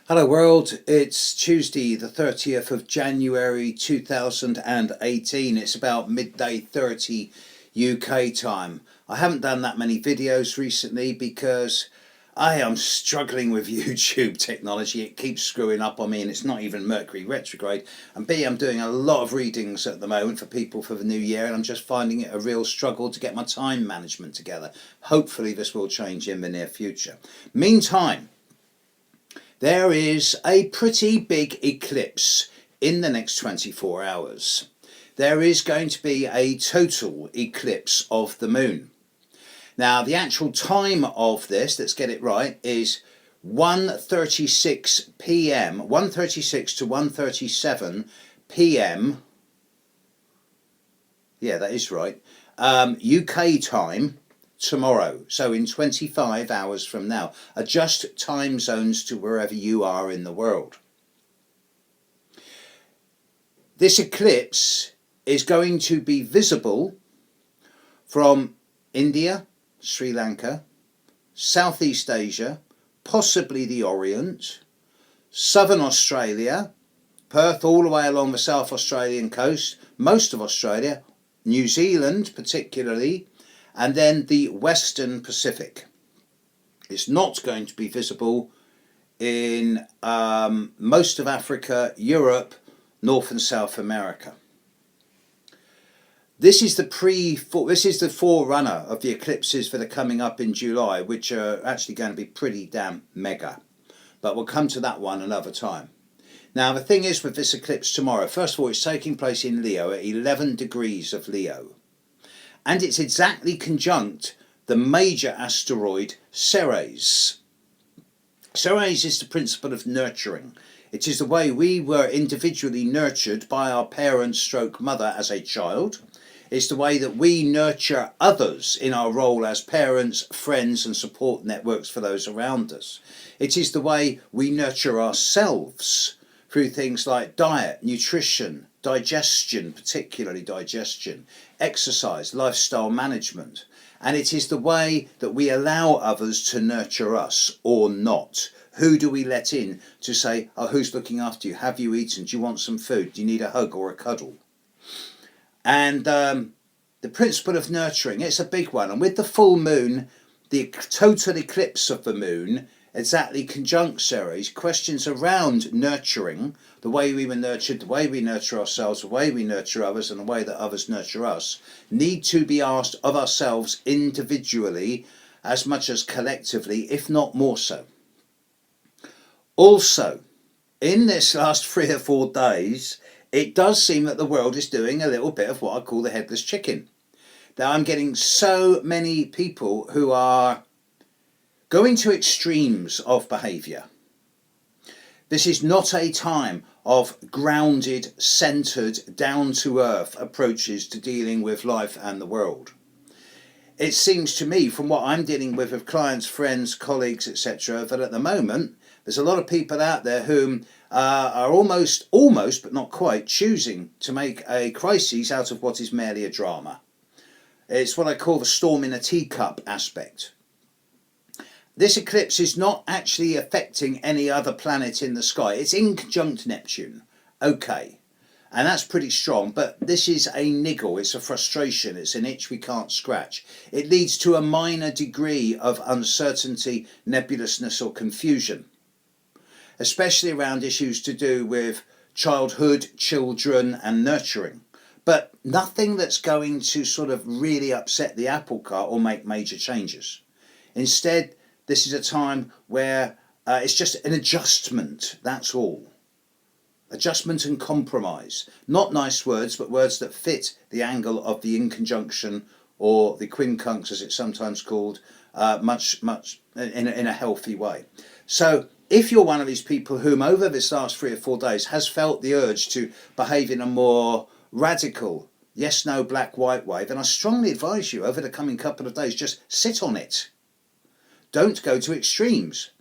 Hello world, it's Tuesday the 30th of January 2018. It's about midday 30 UK time. I haven't done that many videos recently because I am struggling with YouTube technology. It keeps screwing up on me and it's not even Mercury retrograde. And B, I'm doing a lot of readings at the moment for people for the new year and I'm just finding it a real struggle to get my time management together. Hopefully this will change in the near future. Meantime, there is a pretty big eclipse in the next 24 hours. There is going to be a total eclipse of the moon. Now, the actual time of this, let's get it right, is 1:36 p.m., 1:36 to 1:37 p.m. Yeah, that is right. UK time tomorrow, so in 25 hours from now. Adjust time zones to wherever you are in the world. This eclipse is going to be visible from India, Sri Lanka, Southeast Asia, possibly the Orient, southern Australia, Perth all the way along the South Australian coast, most of Australia, New Zealand particularly, and then the Western Pacific. It's not going to be visible in most of Africa, Europe, North and South America. This is the forerunner of the eclipses that are coming up in July, which are actually going to be pretty damn mega. But we'll come to that one another time. Now, the thing is with this eclipse tomorrow, first of all, it's taking place in Leo at 11 degrees of Leo. And it's exactly conjunct the major asteroid Ceres. Ceres is the principle of nurturing. It is the way we were individually nurtured by our parents stroke mother as a child. It's the way that we nurture others in our role as parents, friends and support networks for those around us. It is the way we nurture ourselves through things like diet, nutrition, digestion, particularly digestion, exercise, lifestyle management. And it is the way that we allow others to nurture us or not. Who do we let in to say, oh, who's looking after you? Have you eaten? Do you want some food? Do you need a hug or a cuddle? And the principle of nurturing, it's a big one. And with the full moon, the total eclipse of the moon, exactly conjunct Ceres, questions around nurturing, the way we were nurtured, the way we nurture ourselves, the way we nurture others and the way that others nurture us, need to be asked of ourselves individually as much as collectively, if not more so. Also, in this last 3 or 4 days, it does seem that the world is doing a little bit of what I call the headless chicken. Now, I'm getting so many people who are going to extremes of behaviour. This is not a time of grounded, centred, down-to-earth approaches to dealing with life and the world. It seems to me, from what I'm dealing with clients, friends, colleagues, etc., that at the moment there's a lot of people out there whom are almost, but not quite, choosing to make a crisis out of what is merely a drama. It's what I call the storm in a teacup aspect. This eclipse is not actually affecting any other planet in the sky. It's in conjunct Neptune. Okay. And that's pretty strong, but this is a niggle, it's a frustration, it's an itch we can't scratch. It leads to a minor degree of uncertainty, nebulousness or confusion, especially around issues to do with childhood, children and nurturing. But nothing that's going to sort of really upset the apple cart or make major changes. Instead, this is a time where it's just an adjustment, that's all. Adjustment and compromise. Not nice words, but words that fit the angle of the inconjunction or the quincunx, as it's sometimes called, much in a healthy way. So if you're one of these people whom over this last 3 or 4 days has felt the urge to behave in a more radical, yes, no, black, white way, then I strongly advise you over the coming couple of days, just sit on it. Don't go to extremes,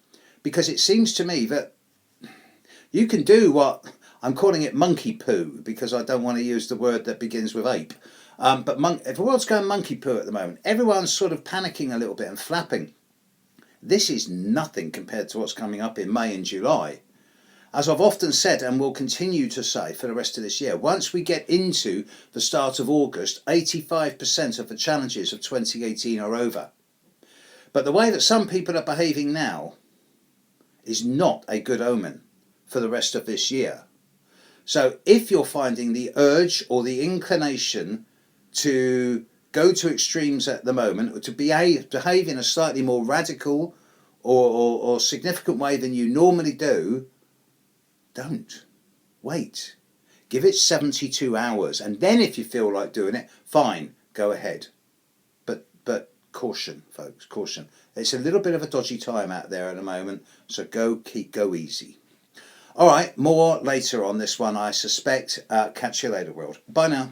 because it seems to me that you can do what I'm calling it monkey poo, because I don't want to use the word that begins with ape. But if the world's going monkey poo at the moment, everyone's sort of panicking a little bit and flapping. This is nothing compared to what's coming up in May and July. as I've often said and will continue to say for the rest of this year, once we get into the start of August, 85% of the challenges of 2018 are over. But the way that some people are behaving now is not a good omen for the rest of this year. So if you're finding the urge or the inclination to go to extremes at the moment, or to behave in a slightly more radical or significant way than you normally do, don't. Wait. Give it 72 hours, and then if you feel like doing it, fine, go ahead. But caution, folks, caution. It's a little bit of a dodgy time out there at the moment, so go easy. All right, more later on this one, I suspect. Catch you later, world. Bye now.